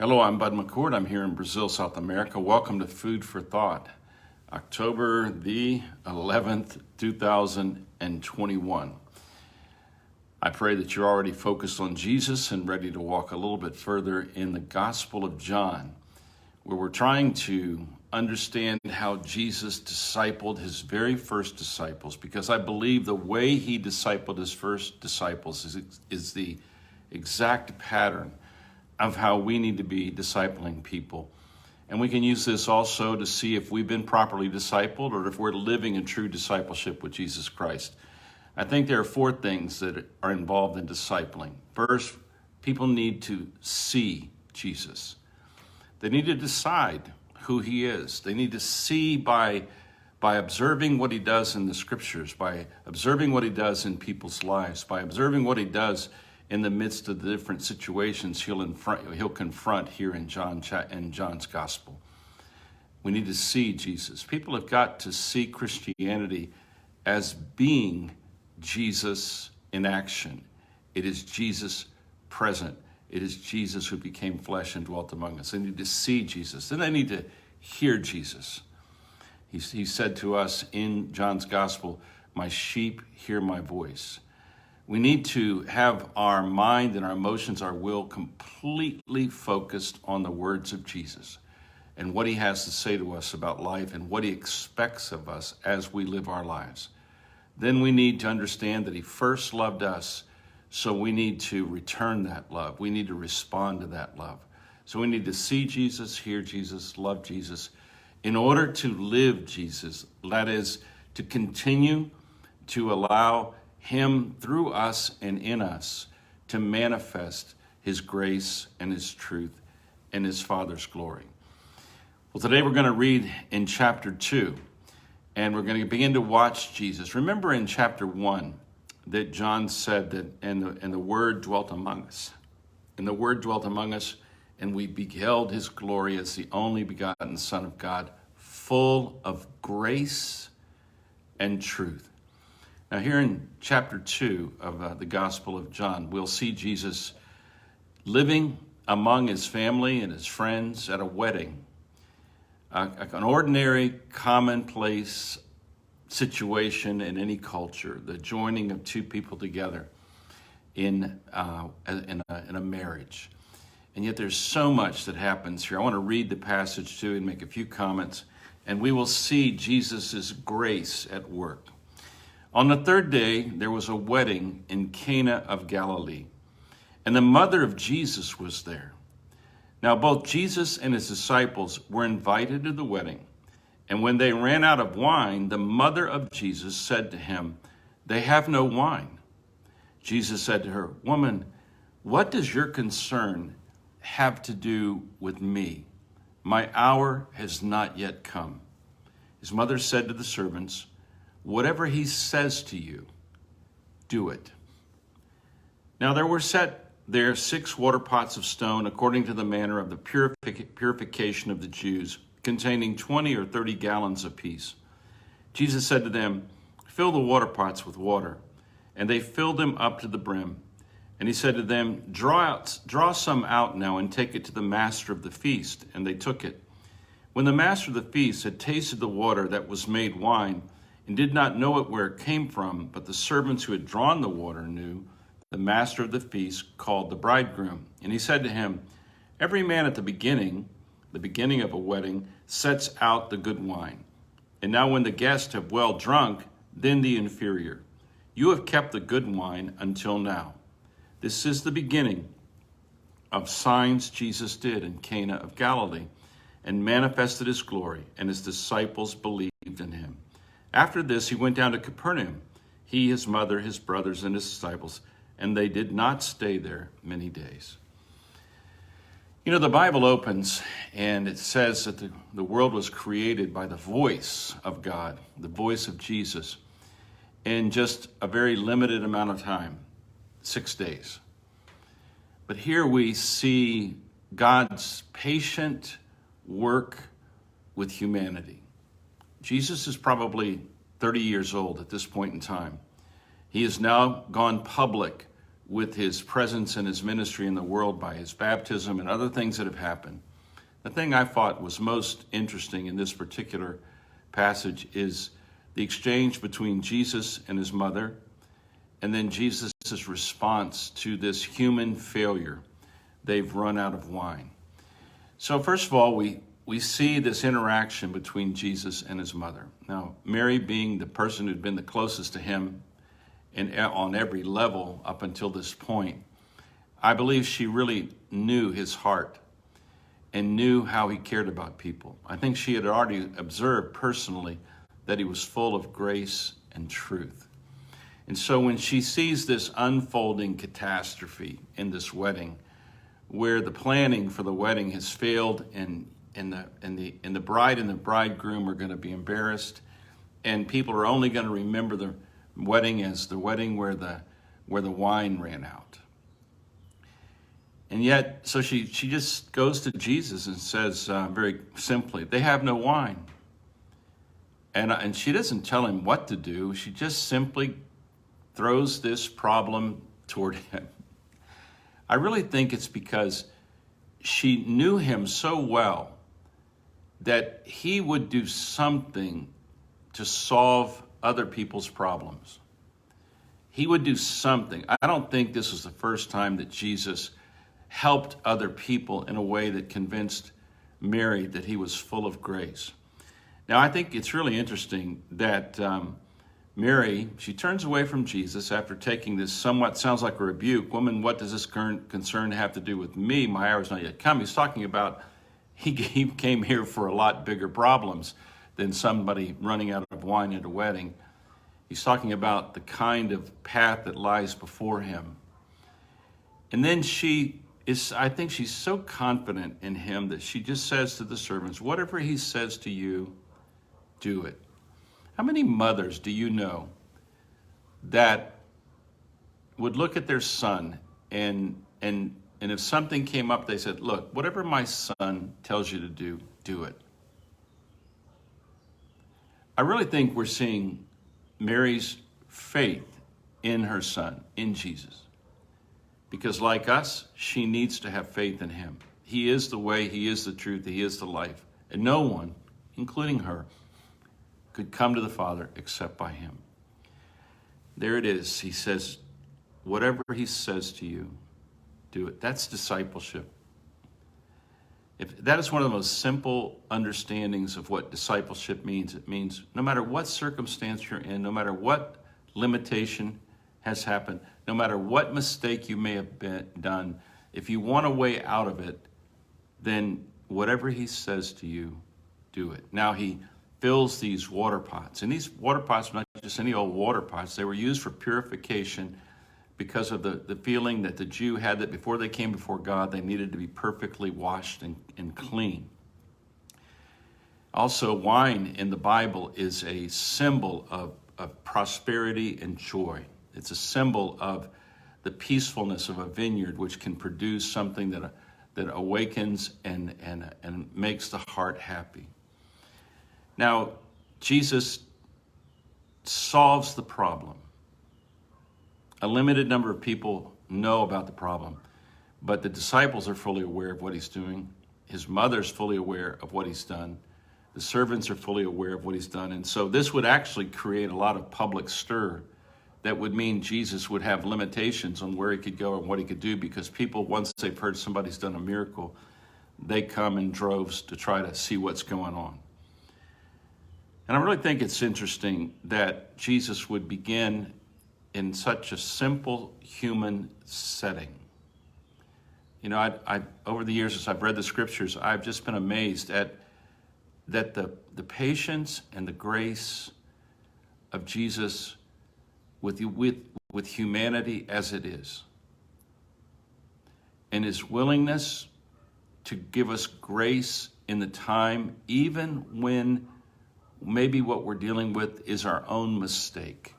Hello, I'm Bud McCord. I'm here in Brazil, South America. Welcome to Food for Thought, October the 11th, 2021. I pray that you're already focused on Jesus and ready to walk a little bit further in the Gospel of John, where we're trying to understand how Jesus discipled his very first disciples, because I believe the way he discipled his first disciples is the exact pattern of how we need to be discipling people. And we can use this also to see if we've been properly discipled or if we're living in true discipleship with Jesus Christ. I think there are four things that are involved in discipling. First, people need to see Jesus. They need to decide who he is. They need to see by observing what he does in the scriptures, by observing what he does in people's lives, by observing what he does in the midst of the different situations he'll confront here in John's gospel. We need to see Jesus. People have got to see Christianity as being Jesus in action. It is Jesus present. It is Jesus who became flesh and dwelt among us. They need to see Jesus. Then they need to hear Jesus. He said to us in John's gospel, "My sheep hear my voice." We need to have our mind and our emotions, our will completely focused on the words of Jesus and what he has to say to us about life and what he expects of us as we live our lives. Then we need to understand that he first loved us, so we need to return that love. We need to respond to that love. So we need to see Jesus, hear Jesus, love Jesus, in order to live Jesus. That is, to continue to allow him through us and in us to manifest his grace and his truth and his Father's glory. Well, today we're going to read in chapter 2, and we're going to begin to watch Jesus. Remember in chapter 1 that John said that, and the Word dwelt among us. And the Word dwelt among us, and we beheld his glory as the only begotten Son of God, full of grace and truth. Now here in chapter 2 of the Gospel of John, we'll see Jesus living among his family and his friends at a wedding, an ordinary, commonplace situation in any culture, the joining of two people together in a marriage. And yet there's so much that happens here. I want to read the passage too and make a few comments, and we will see Jesus' grace at work. On the third day, there was a wedding in Cana of Galilee, and the mother of Jesus was there. Now, both Jesus and his disciples were invited to the wedding, and when they ran out of wine, the mother of Jesus said to him, "They have no wine." Jesus said to her, "Woman, what does your concern have to do with me? My hour has not yet come." His mother said to the servants, "Whatever he says to you, do it." Now there were set there 6 water pots of stone according to the manner of the purification of the Jews, containing 20 or 30 gallons apiece. Jesus said to them, "Fill the water pots with water." And they filled them up to the brim. And he said to them, Draw some out now and take it to the master of the feast." And they took it. When the master of the feast had tasted the water that was made wine, and did not know it where it came from, but the servants who had drawn the water knew, the master of the feast called the bridegroom. And he said to him, "Every man at the beginning of a wedding, sets out the good wine. And now when the guests have well drunk, then the inferior. You have kept the good wine until now." This is the beginning of signs Jesus did in Cana of Galilee, and manifested his glory, and his disciples believed in him. After this, he went down to Capernaum, he, his mother, his brothers, and his disciples, and they did not stay there many days. You know, the Bible opens, and it says that the world was created by the voice of God, the voice of Jesus, in just a very limited amount of time, 6 days. But here we see God's patient work with humanity. Jesus is probably 30 years old at this point in time. He has now gone public with his presence and his ministry in the world by his baptism and other things that have happened. The thing I thought was most interesting in this particular passage is the exchange between Jesus and his mother, and then Jesus' response to this human failure. They've run out of wine. So first of all, we see this interaction between Jesus and his mother. Now, Mary being the person who'd been the closest to him and on every level up until this point, I believe she really knew his heart and knew how he cared about people. I think she had already observed personally that he was full of grace and truth. And so when she sees this unfolding catastrophe in this wedding, where the planning for the wedding has failed and the bride and the bridegroom are going to be embarrassed, and people are only going to remember the wedding as the wedding where the wine ran out. And yet, so she just goes to Jesus and says very simply, they have no wine. And she doesn't tell him what to do. She just simply throws this problem toward him. I really think it's because she knew him so well that he would do something to solve other people's problems. He would do something. I don't think this was the first time that Jesus helped other people in a way that convinced Mary that he was full of grace. Now, I think it's really interesting that Mary, she turns away from Jesus after taking this somewhat, sounds like a rebuke. Woman, what does this concern have to do with me? My hour is not yet come. He's talking about he came here for a lot bigger problems than somebody running out of wine at a wedding. He's talking about the kind of path that lies before him. And then I think she's so confident in him that she just says to the servants, whatever he says to you, do it. How many mothers do you know that would look at their son and if something came up, they said, look, whatever my son tells you to do, do it. I really think we're seeing Mary's faith in her son, in Jesus. Because like us, she needs to have faith in him. He is the way, he is the truth, he is the life. And no one, including her, could come to the Father except by him. There it is. He says, whatever he says to you, do it. That's discipleship. That is one of the most simple understandings of what discipleship means. It means no matter what circumstance you're in, no matter what limitation has happened, no matter what mistake you may have done, if you want a way out of it, then whatever he says to you, do it. Now he fills these water pots. And these water pots were not just any old water pots. They were used for purification because of the feeling that the Jew had that before they came before God, they needed to be perfectly washed and clean. Also, wine in the Bible is a symbol of prosperity and joy. It's a symbol of the peacefulness of a vineyard, which can produce something that awakens and makes the heart happy. Now, Jesus solves the problem. A limited number of people know about the problem, but the disciples are fully aware of what he's doing. His mother's fully aware of what he's done. The servants are fully aware of what he's done. And so this would actually create a lot of public stir that would mean Jesus would have limitations on where he could go and what he could do, because people, once they've heard somebody's done a miracle, they come in droves to try to see what's going on. And I really think it's interesting that Jesus would begin in such a simple human setting. You know, I over the years as I've read the scriptures, I've just been amazed at that the patience and the grace of Jesus with humanity as it is, and his willingness to give us grace in the time, even when maybe what we're dealing with is our own mistake.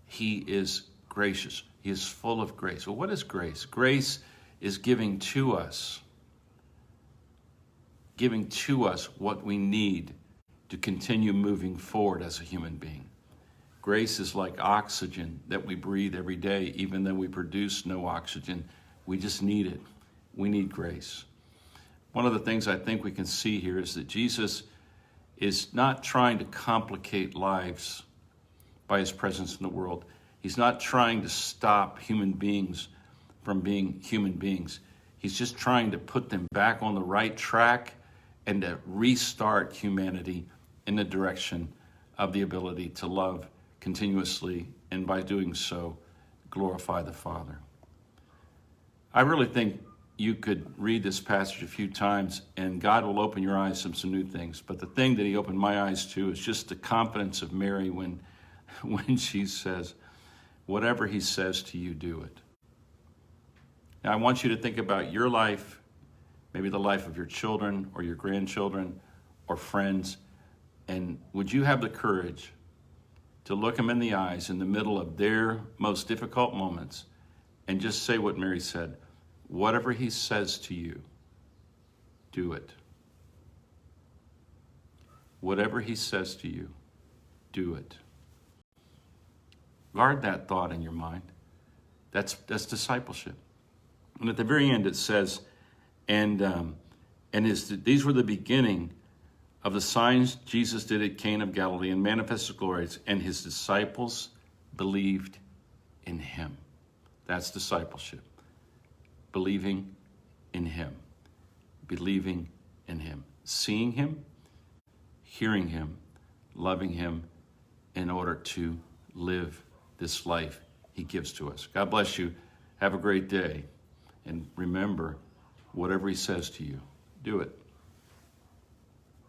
He is gracious. He is full of grace. Well, what is grace? Grace is giving to us what we need to continue moving forward as a human being. Grace is like oxygen that we breathe every day, even though we produce no oxygen. We just need it. We need grace. One of the things I think we can see here is that Jesus is not trying to complicate lives by his presence in the world. He's not trying to stop human beings from being human beings. He's just trying to put them back on the right track and to restart humanity in the direction of the ability to love continuously, and by doing so, glorify the Father. I really think you could read this passage a few times and God will open your eyes to some new things. But the thing that he opened my eyes to is just the confidence of Mary when she says, whatever he says to you, do it. Now, I want you to think about your life, maybe the life of your children or your grandchildren or friends, and would you have the courage to look them in the eyes in the middle of their most difficult moments and just say what Mary said, whatever he says to you, do it. Whatever he says to you, do it. Guard that thought in your mind. That's discipleship. And at the very end it says, these were the beginning of the signs Jesus did at Cana of Galilee and manifested glories, and his disciples believed in him. That's discipleship. Believing in him. Believing in him. Seeing him, hearing him, loving him in order to live this life he gives to us. God bless you. Have a great day. And remember, whatever he says to you, do it.